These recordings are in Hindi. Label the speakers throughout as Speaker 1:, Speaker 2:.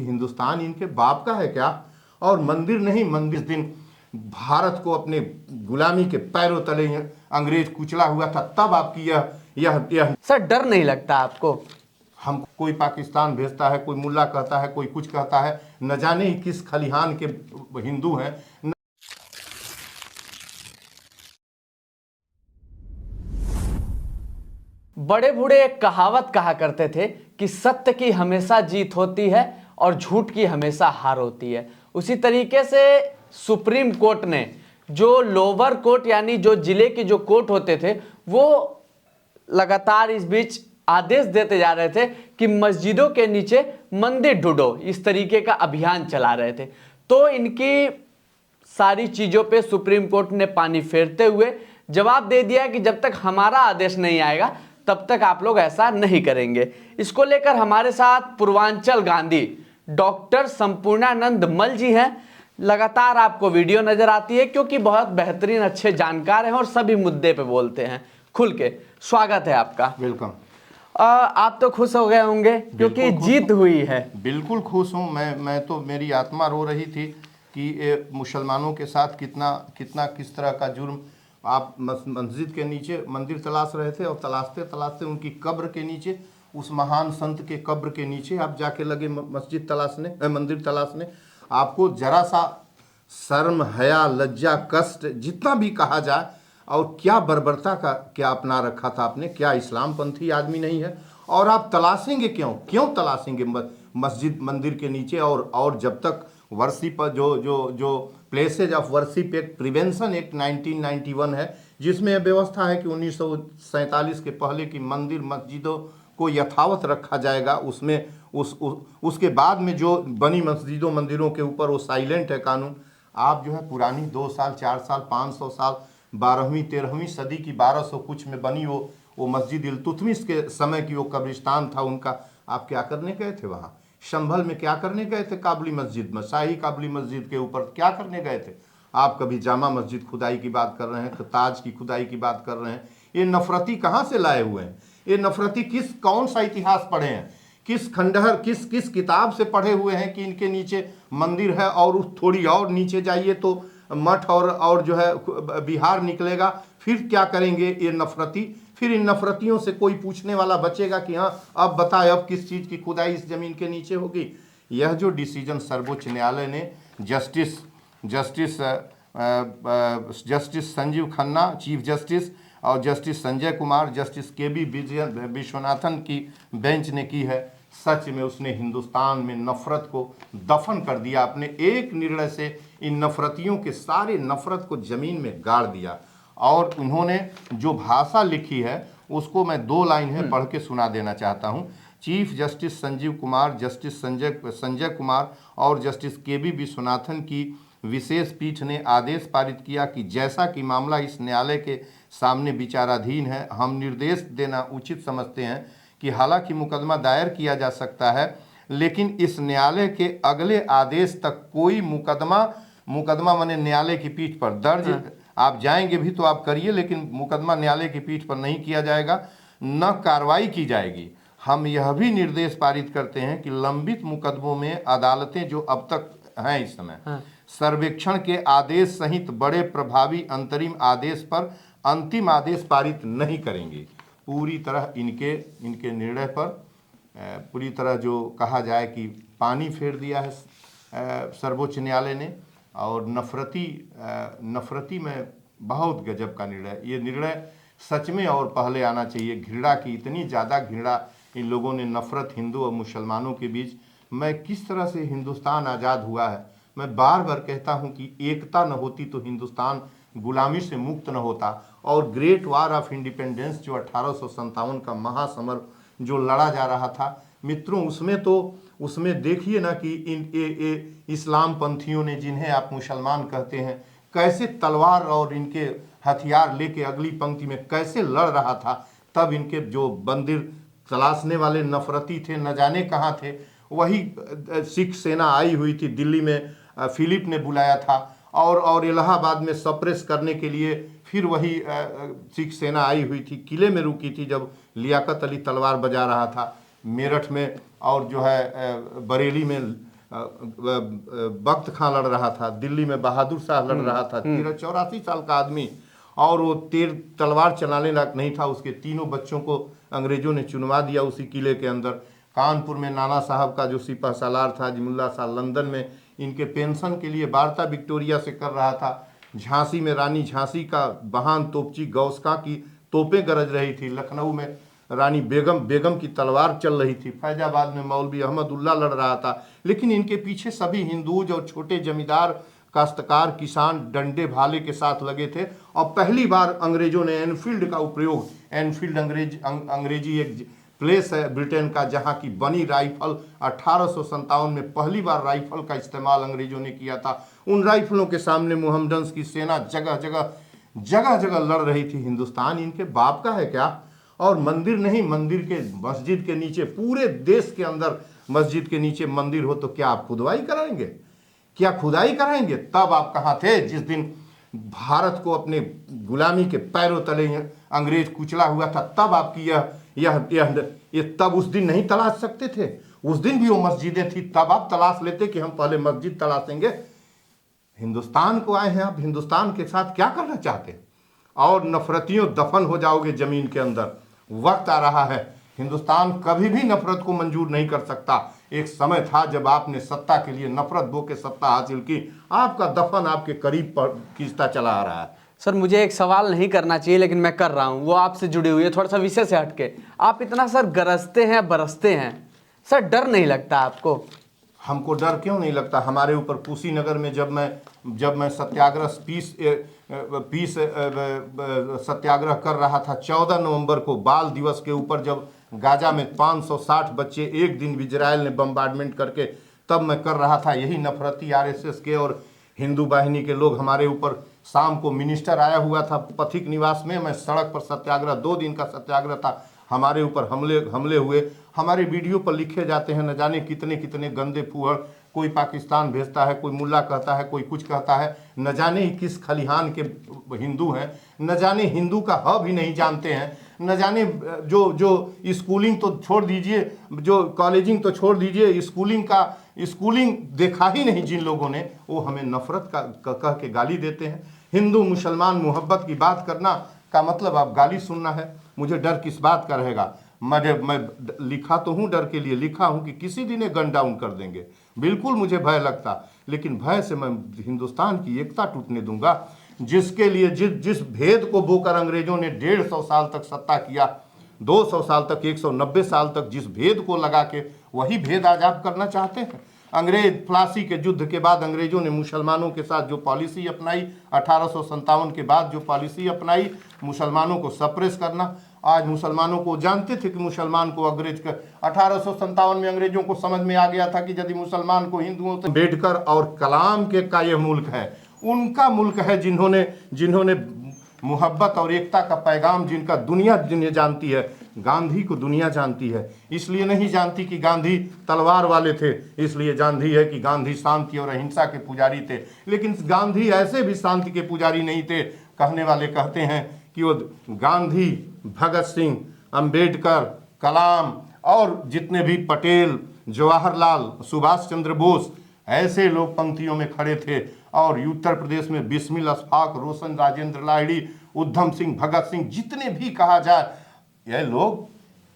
Speaker 1: हिंदुस्तान इनके बाप का है क्या? और मंदिर नहीं, मंदिर दिन भारत को अपने गुलामी के पैरों तले अंग्रेज कुचला हुआ था, तब आपकी यह
Speaker 2: सर डर नहीं लगता आपको?
Speaker 1: हम कोई पाकिस्तान भेजता है, कोई मुल्ला कहता है, कोई कुछ कहता है, न जाने ही किस खलिहान के हिंदू हैं।
Speaker 2: बड़े बूढ़े एक कहावत कहा करते थे कि सत्य की हमेशा जीत होती है और झूठ की हमेशा हार होती है। उसी तरीके से सुप्रीम कोर्ट ने जो लोअर कोर्ट यानी जो जिले के जो कोर्ट होते थे, वो लगातार इस बीच आदेश देते जा रहे थे कि मस्जिदों के नीचे मंदिर ढूंढो, इस तरीके का अभियान चला रहे थे। तो इनकी सारी चीज़ों पे सुप्रीम कोर्ट ने पानी फेरते हुए जवाब दे दिया कि जब तक हमारा आदेश नहीं आएगा तब तक आप लोग ऐसा नहीं करेंगे। इसको लेकर हमारे साथ पूर्वांचल गांधी डॉक्टर संपूर्णानंद मल जी हैं। लगातार आपको वीडियो नजर आती है क्योंकि बहुत बेहतरीन अच्छे जानकार हैं और सभी मुद्दे पे बोलते हैं खुल के। स्वागत है आपका।
Speaker 1: वेलकम।
Speaker 2: आप तो खुश हो गए होंगे क्योंकि जीत हुई है।
Speaker 1: बिल्कुल खुश हूँ मैं तो मेरी आत्मा रो रही थी कि मुसलमानों के साथ किस तरह का जुर्म। आप मस्जिद के नीचे मंदिर तलाश रहे थे और तलाशते तलाशते उनकी कब्र के नीचे, उस महान संत के कब्र के नीचे आप जाके लगे मस्जिद तलाशने, मंदिर तलाशने। आपको जरा सा शर्म, हया, लज्जा, कष्ट जितना भी कहा जाए, और क्या बर्बरता का क्या अपना रखा था आपने? क्या इस्लाम पंथी आदमी नहीं है? और आप तलाशेंगे क्यों तलाशेंगे मस्जिद मंदिर के नीचे? और जब तक वर्शिप जो places of worship act, prevention act 1991 है, जिसमें यह व्यवस्था है कि 1947 के पहले की मंदिर मस्जिदों को यथावत रखा जाएगा। उसमें उसके बाद में जो बनी मस्जिदों मंदिरों के ऊपर वो साइलेंट है कानून। आप जो है पुरानी 2 साल 4 साल 500 साल 12वीं 13वीं सदी की 1200 कुछ में बनी वो मस्जिद इल्तुतमिश के समय की वो कब्रिस्तान था उनका। आप क्या करने गए थे वहाँ? संभल में क्या करने गए थे? काबुली मस्जिद में, शाही काबुली मस्जिद के ऊपर क्या करने गए थे? आप कभी जामा मस्जिद खुदाई की बात कर रहे हैं, तो ताज की खुदाई की बात कर रहे हैं। ये नफरती कहाँ से लाए हुए हैं? ये नफरती कौन सा इतिहास पढ़े हैं? किस खंडहर किस किताब से पढ़े हुए हैं कि इनके नीचे मंदिर है और उस थोड़ी और नीचे जाइए तो मठ और जो है बिहार निकलेगा? फिर क्या करेंगे ये नफरती? फिर इन नफरतियों से कोई पूछने वाला बचेगा कि हाँ अब बताए अब किस चीज़ की खुदाई इस जमीन के नीचे होगी? यह जो डिसीजन सर्वोच्च न्यायालय ने justice Sanjiv Khanna chief justice और justice Sanjay Kumar, justice K B. Viswanathan की बेंच ने की है, सच में उसने हिंदुस्तान में नफरत को दफन कर दिया। अपने एक निर्णय से इन नफरतियों के सारे नफरत को जमीन में गाड़ दिया। और उन्होंने जो भाषा लिखी है उसको मैं 2 लाइन है पढ़ के सुना देना चाहता हूँ। Chief justice Sanjeev Kumar, justice Sanjay Kumar और जस्टिस के.बी. विश्वनाथन की विशेष पीठ ने आदेश पारित किया कि जैसा कि मामला इस न्यायालय के सामने विचाराधीन है, हम निर्देश देना उचित समझते हैं कि हालांकि मुकदमा दायर किया जा सकता है, लेकिन इस न्यायालय के अगले आदेश तक कोई मुकदमा माने न्यायालय की पीठ पर दर्ज आप जाएंगे भी तो आप करिए, लेकिन मुकदमा न्यायालय की पीठ पर नहीं किया जाएगा, न कार्रवाई की जाएगी। हम यह भी निर्देश पारित करते हैं कि लंबित मुकदमों में अदालतें जो अब तक हैं इस समय सर्वेक्षण के आदेश सहित बड़े प्रभावी अंतरिम आदेश पर अंतिम आदेश पारित नहीं करेंगे। पूरी तरह इनके निर्णय पर पूरी तरह जो कहा जाए कि पानी फेर दिया है सर्वोच्च न्यायालय ने। और नफरती में बहुत गजब का निर्णय, ये निर्णय सच में और पहले आना चाहिए। घृणा की इतनी ज़्यादा घृणा इन लोगों ने, नफरत हिंदू और मुसलमानों के बीच। मैं किस तरह से हिंदुस्तान आज़ाद हुआ है, मैं बार बार कहता हूँ कि एकता न होती तो हिंदुस्तान गुलामी से मुक्त न होता। और ग्रेट वार ऑफ इंडिपेंडेंस जो 1857 का महासमर जो लड़ा जा रहा था मित्रों, उसमें देखिए ना कि इस्लाम पंथियों ने, जिन्हें आप मुसलमान कहते हैं, कैसे तलवार और इनके हथियार लेके अगली पंक्ति में कैसे लड़ रहा था। तब इनके जो मंदिर तलाशने वाले नफरती थे, न जाने कहाँ थे। वही सिख सेना आई हुई थी दिल्ली में, फिलिप ने बुलाया था, और इलाहाबाद में सप्रेस करने के लिए फिर वही सिख सेना आई हुई थी, किले में रुकी थी जब लियाकत अली तलवार बजा रहा था। मेरठ में और जो है बरेली में बख्त खां लड़ रहा था, दिल्ली में बहादुर शाह लड़ रहा था, 84 साल का आदमी, और वो तलवार चलाने लायक नहीं था। उसके तीनों बच्चों को अंग्रेजों ने चुनवा दिया उसी किले के अंदर। कानपुर में नाना साहब का जो सिपह सालार था जिमुल्ला शाह, लंदन में इनके पेंशन के लिए वार्ता विक्टोरिया से कर रहा था। झांसी में रानी झांसी का बहान तोपची गौसका की तोपें गरज रही थी। लखनऊ में रानी बेगम की तलवार चल रही थी। फैजाबाद में मौलवी अहमदुल्ला लड़ रहा था। लेकिन इनके पीछे सभी हिंदूज और छोटे जमींदार, काश्तकार, किसान डंडे भाले के साथ लगे थे। और पहली बार अंग्रेजों ने एनफील्ड का उपयोग, एनफील्ड अंग्रेजी एक प्लेस है ब्रिटेन का जहां की बनी राइफल, 1857 में पहली बार राइफल का इस्तेमाल अंग्रेजों ने किया था। उन राइफलों के सामने मोहम्मडन्स की सेना जगह जगह लड़ रही थी। हिंदुस्तान इनके बाप का है क्या? और मंदिर नहीं, मंदिर के मस्जिद के नीचे, पूरे देश के अंदर मस्जिद के नीचे मंदिर हो तो क्या आप खुदाई कराएंगे? क्या खुदाई कराएंगे? तब आप कहाँ थे जिस दिन भारत को अपने गुलामी के पैरों तले अंग्रेज कुचला हुआ था? तब आपकी ये तब उस दिन नहीं तलाश सकते थे? उस दिन भी वो मस्जिदें थी, तब आप तलाश लेते कि हम पहले मस्जिद तलाशेंगे। हिंदुस्तान को आए हैं आप, हिंदुस्तान के साथ क्या करना चाहते हैं? और नफरतियों दफन हो जाओगे जमीन के अंदर। वक्त आ रहा है, हिंदुस्तान कभी भी नफरत को मंजूर नहीं कर सकता। एक समय था जब आपने सत्ता के लिए नफरत बो के सत्ता हासिल की, आपका दफन आपके करीब खींचता चला आ रहा है।
Speaker 2: सर मुझे एक सवाल नहीं करना चाहिए लेकिन मैं कर रहा हूँ, वो आपसे जुड़ी हुई है, थोड़ा सा विषय से हटके। आप इतना सर गरजते हैं, बरसते हैं, सर डर नहीं लगता आपको?
Speaker 1: हमको डर क्यों नहीं लगता? हमारे ऊपर कुशीनगर में जब मैं सत्याग्रह पीस सत्याग्रह कर रहा था 14 नवंबर को, बाल दिवस के ऊपर, जब गाजा में 560 बच्चे एक दिन इजराइल ने बम्बार्डमेंट करके, तब मैं कर रहा था। यही नफरती आरएसएस के और हिंदू बाहिनी के लोग हमारे ऊपर, शाम को मिनिस्टर आया हुआ था पथिक निवास में, मैं सड़क पर सत्याग्रह, 2 दिन का सत्याग्रह था, हमारे ऊपर हमले हुए। हमारे वीडियो पर लिखे जाते हैं न जाने कितने कितने गंदे फूहड़, कोई पाकिस्तान भेजता है, कोई मुल्ला कहता है, कोई कुछ कहता है, न जाने किस खलिहान के हिंदू हैं, न जाने हिंदू का ह भी नहीं जानते हैं, न जाने जो स्कूलिंग तो छोड़ दीजिए, जो कॉलेजिंग तो छोड़ दीजिए, स्कूलिंग देखा ही नहीं जिन लोगों ने, वो हमें नफरत का कह के गाली देते हैं। हिंदू मुसलमान मोहब्बत की बात करना का मतलब आप गाली सुनना है। मुझे डर किस बात का रहेगा? मैं लिखा तो हूँ, डर के लिए लिखा हूँ कि किसी दिन गन डाउन कर देंगे, बिल्कुल मुझे भय लगता, लेकिन भय से मैं हिंदुस्तान की एकता टूटने दूंगा। जिसके लिए जिस भेद को बोकर अंग्रेजों ने 150 साल तक सत्ता किया, 200 साल तक, 190 साल तक, जिस भेद को लगा के, वही भेद आज आप करना चाहते हैं। अंग्रेज प्लासी के युद्ध के बाद अंग्रेजों ने मुसलमानों के साथ जो पॉलिसी अपनाई, 1857 के बाद जो पॉलिसी अपनाई, मुसलमानों को सप्रेस करना, आज मुसलमानों को जानते थे कि मुसलमान को अंग्रेज का 1857 में अंग्रेजों को समझ में आ गया था कि यदि मुसलमान को हिंदुओं से, अम्बेडकर और कलाम के का यह मुल्क है, उनका मुल्क है, जिन्होंने मोहब्बत और एकता का पैगाम, जिनका दुनिया जानती है। गांधी को दुनिया जानती है, इसलिए नहीं जानती कि गांधी तलवार वाले थे, इसलिए जानती है कि गांधी शांति और अहिंसा के पुजारी थे। लेकिन गांधी ऐसे भी शांति के पुजारी नहीं थे। कहने वाले कहते हैं कि वो गांधी, भगत सिंह, अंबेडकर, कलाम और जितने भी पटेल, जवाहरलाल, सुभाष चंद्र बोस, ऐसे लोग पंक्तियों में खड़े थे। और उत्तर प्रदेश में बिस्मिल अशफाक, रोशन राजेंद्र लाहिड़ी, उधम सिंह, भगत सिंह, जितने भी कहा जाए, यह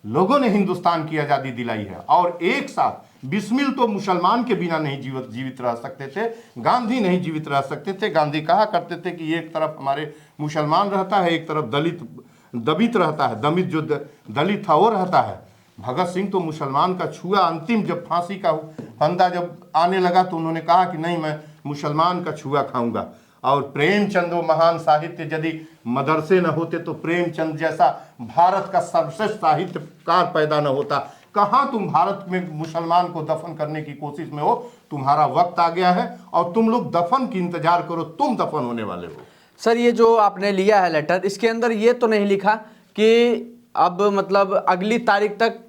Speaker 1: लोगों ने हिंदुस्तान की आज़ादी दिलाई है। और एक साथ बिस्मिल तो मुसलमान के बिना नहीं जीवित रह सकते थे, गांधी नहीं जीवित रह सकते थे। गांधी कहा करते थे कि एक तरफ हमारे मुसलमान रहता है, एक तरफ दलित रहता है, जो दलित था वो रहता है। भगत सिंह तो मुसलमान का छुआ, अंतिम जब फांसी का फंदा जब आने लगा तो उन्होंने कहा कि नहीं, मैं मुसलमान का छुआ खाऊंगा। और प्रेमचंद, वो महान साहित्य, यदि मदरसे न होते तो प्रेमचंद जैसा भारत का सर्वश्रेष्ठ साहित्यकार पैदा न होता। कहाँ तुम भारत में मुसलमान को दफन करने की कोशिश में हो? तुम्हारा वक्त आ गया है और तुम लोग दफन की इंतजार करो, तुम दफन होने वाले हो।
Speaker 2: सर ये जो आपने लिया है लेटर, इसके अंदर ये तो नहीं लिखा कि अब मतलब अगली तारीख तक,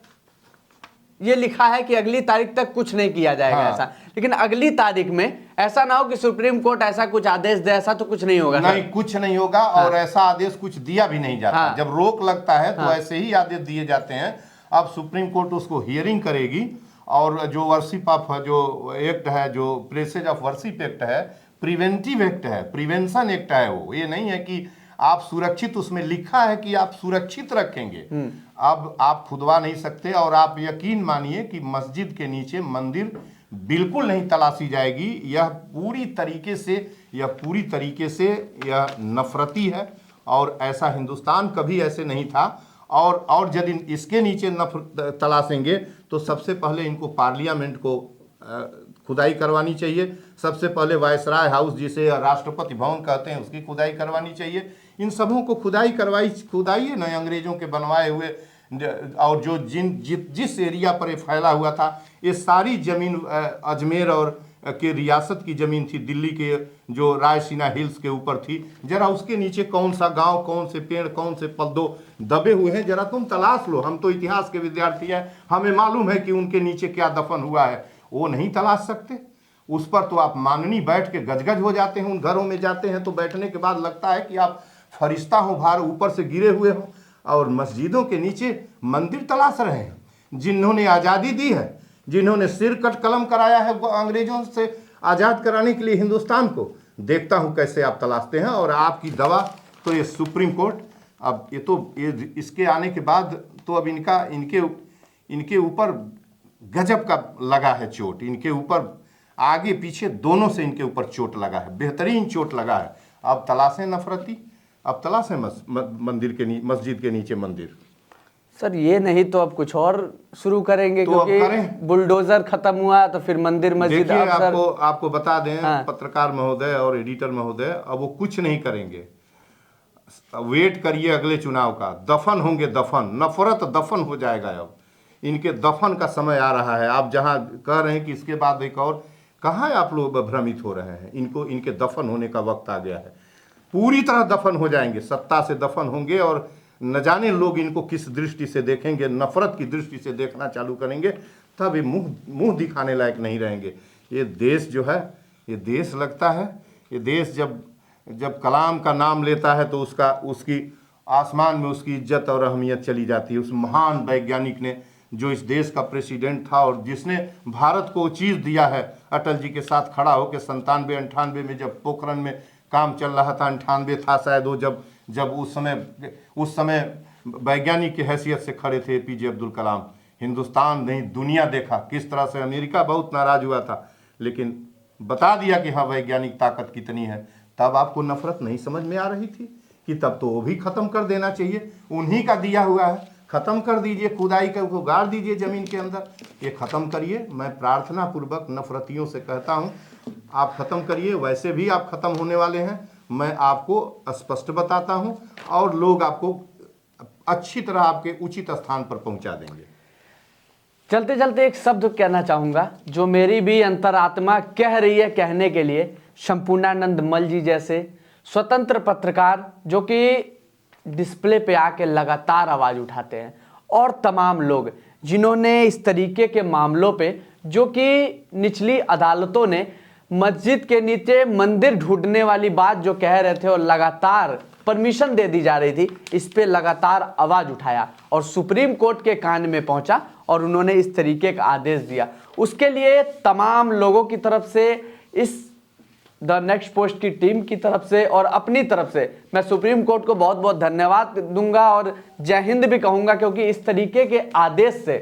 Speaker 2: ये लिखा है कि अगली तारीख तक कुछ नहीं किया जाएगा। हाँ। ऐसा, लेकिन अगली तारीख में ऐसा ना हो कि सुप्रीम कोर्ट ऐसा कुछ आदेश दे, ऐसा तो कुछ नहीं होगा।
Speaker 1: नहीं, कुछ नहीं होगा। हाँ। और ऐसा आदेश कुछ दिया भी नहीं जाता। जब रोक लगता है तो ऐसे ही आदेश दिए जाते हैं। अब सुप्रीम कोर्ट उसको हियरिंग करेगी और जो वर्शिप ऑफ जो एक्ट है, जो प्लेसेज ऑफ वर्शिप एक्ट है, प्रिवेंटिव एक्ट है, प्रिवेंशन एक्ट है। वो ये नहीं है कि आप सुरक्षित, उसमें लिखा है कि आप सुरक्षित रखेंगे। अब आप खुदवा नहीं सकते। और आप यकीन मानिए कि मस्जिद के नीचे मंदिर बिल्कुल नहीं तलाशी जाएगी। यह पूरी तरीके से यह नफरती है और ऐसा हिंदुस्तान कभी ऐसे नहीं था। और यदि इसके नीचे तलाशेंगे तो सबसे पहले इनको पार्लियामेंट को खुदाई करवानी चाहिए। सबसे पहले वायसराय हाउस, जिसे राष्ट्रपति भवन कहते हैं, उसकी खुदाई करवानी चाहिए। इन सबों को खुदाइए न, अंग्रेजों के बनवाए हुए। और जो जिस एरिया पर ये फैला हुआ था, ये सारी ज़मीन अजमेर और के रियासत की ज़मीन थी, दिल्ली के जो रायसीना हिल्स के ऊपर थी। जरा उसके नीचे कौन सा गांव, कौन से पेड़, कौन से पौधे दबे हुए हैं, जरा तुम तलाश लो। हम तो इतिहास के विद्यार्थी हैं, हमें मालूम है कि उनके नीचे क्या दफन हुआ है। वो नहीं तलाश सकते। उस पर तो आप माननी बैठ के गजगज हो जाते हैं। उन घरों में जाते हैं तो बैठने के बाद लगता है कि आप फरिश्ता हो, भार ऊपर से गिरे हुए हो। और मस्जिदों के नीचे मंदिर तलाश रहे हैं, जिन्होंने आज़ादी दी है, जिन्होंने सिर कट कलम कराया है अंग्रेजों से आज़ाद कराने के लिए हिंदुस्तान को। देखता हूं कैसे आप तलाशते हैं। और आपकी दवा तो ये सुप्रीम कोर्ट, अब ये इसके आने के बाद तो अब इनके ऊपर गजब का लगा है चोट। इनके ऊपर आगे पीछे दोनों से इनके ऊपर चोट लगा है, बेहतरीन चोट लगा है। अब तलाशें नफरती, अब तलाशें मस्जिद के नीचे मंदिर।
Speaker 2: सर ये नहीं तो अब कुछ और शुरू करेंगे,
Speaker 1: तो
Speaker 2: क्योंकि बुलडोजर खत्म हुआ तो फिर मंदिर मस्जिद।
Speaker 1: देखिए, आपको बता दें, हाँ। पत्रकार महोदय और एडिटर महोदय, अब वो कुछ नहीं करेंगे। वेट करिए अगले चुनाव का। दफन होंगे, दफन, नफरत दफन हो जाएगा। अब इनके दफन का समय आ रहा है। आप जहां कह रहे हैं कि इसके बाद एक और, कहाँ आप लोग भ्रमित हो रहे हैं। इनके दफन होने का वक्त आ गया है। पूरी तरह दफन हो जाएंगे, सत्ता से दफन होंगे। और न जाने लोग इनको किस दृष्टि से देखेंगे, नफरत की दृष्टि से देखना चालू करेंगे। तब ये मुंह दिखाने लायक नहीं रहेंगे। ये देश जो है, ये देश लगता है, ये देश जब कलाम का नाम लेता है तो उसकी आसमान में उसकी इज्जत और अहमियत चली जाती है। उस महान वैज्ञानिक ने, जो इस देश का प्रेसिडेंट था और जिसने भारत को चीज़ दिया है, अटल जी के साथ खड़ा होकर 97-98 में जब पोखरण में काम चल रहा था, 98 था शायद वो, जब उस समय वैज्ञानिक की हैसियत से खड़े थे APJ अब्दुल कलाम। हिंदुस्तान नहीं दुनिया देखा किस तरह से। अमेरिका बहुत नाराज हुआ था, लेकिन बता दिया कि हाँ वैज्ञानिक ताकत कितनी है। तब आपको नफरत नहीं समझ में आ रही थी कि तब तो वो भी खत्म कर देना चाहिए। उन्हीं का दिया हुआ है, खत्म कर दीजिए। खुदाई को गाड़ दीजिए जमीन के अंदर, ये खत्म करिए। मैं प्रार्थना पूर्वक नफरतियों से कहता हूँ, आप खत्म करिए। वैसे भी आप खत्म होने वाले हैं, मैं आपको स्पष्ट बताता हूँ, और लोग आपको अच्छी तरह आपके उचित स्थान पर पहुंचा देंगे।
Speaker 2: चलते चलते एक शब्द कहना चाहूंगा जो मेरी भी अंतरात्मा कह रही है कहने के लिए। संपूर्णानंद मल जी जैसे स्वतंत्र पत्रकार जो कि डिस्प्ले पे आके लगातार आवाज उठाते हैं, और तमाम लोग जिन्होंने इस तरीके के मामलों पे, जो कि निचली अदालतों ने मस्जिद के नीचे मंदिर ढूंढने वाली बात जो कह रहे थे और लगातार परमिशन दे दी जा रही थी, इस पे लगातार आवाज उठाया और सुप्रीम कोर्ट के कान में पहुंचा और उन्होंने इस तरीके का आदेश दिया। उसके लिए तमाम लोगों की तरफ से, इस द नेक्स्ट पोस्ट की टीम की तरफ से और अपनी तरफ से मैं सुप्रीम कोर्ट को बहुत बहुत धन्यवाद दूंगा और जय हिंद भी कहूंगा, क्योंकि इस तरीके के आदेश से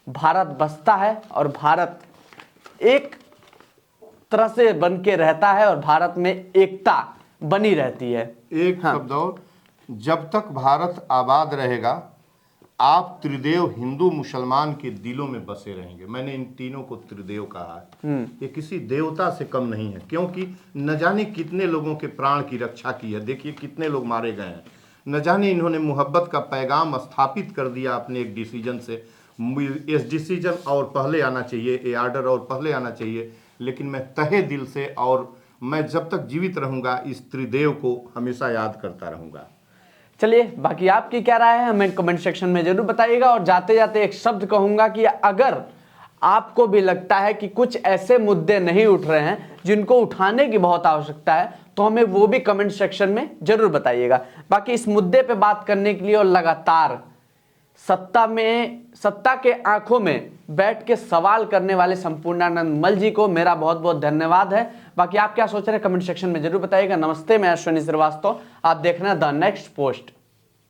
Speaker 2: भारत बसता है और भारत एक तरह से बन के रहता है और भारत में एकता बनी रहती है।
Speaker 1: एक शब्द और, जब तक भारत आबाद रहेगा आप त्रिदेव हिंदू मुसलमान के दिलों में बसे रहेंगे। मैंने इन तीनों को त्रिदेव कहा है। ये किसी देवता से कम नहीं है, क्योंकि न जाने कितने लोगों के प्राण की रक्षा की है। देखिए कितने लोग मारे गए हैं। न जाने इन्होंने मोहब्बत का पैगाम स्थापित कर दिया अपने एक डिसीजन से। इस डिसीजन और पहले आना चाहिए, ये आर्डर और पहले आना चाहिए। लेकिन मैं तहे दिल से, और मैं जब तक जीवित रहूंगा, इस त्रिदेव को हमेशा याद करता रहूंगा।
Speaker 2: चलिए, बाकी आपकी क्या राय है हमें कमेंट सेक्शन में जरूर बताइएगा। और जाते जाते एक शब्द कहूंगा कि अगर आपको भी लगता है कि कुछ ऐसे मुद्दे नहीं उठ रहे हैं जिनको उठाने की बहुत आवश्यकता है, तो हमें वो भी कमेंट सेक्शन में जरूर बताइएगा। बाकी इस मुद्दे पे बात करने के लिए और लगातार सत्ता के आंखों में बैठ के सवाल करने वाले संपूर्णानंद मल जी को मेरा बहुत बहुत धन्यवाद है। बाकी आप क्या सोच रहे हैं कमेंट सेक्शन में जरूर बताइएगा। नमस्ते, मैं अश्विनी श्रीवास्तव, आप देख रहे हैं द नेक्स्ट पोस्ट।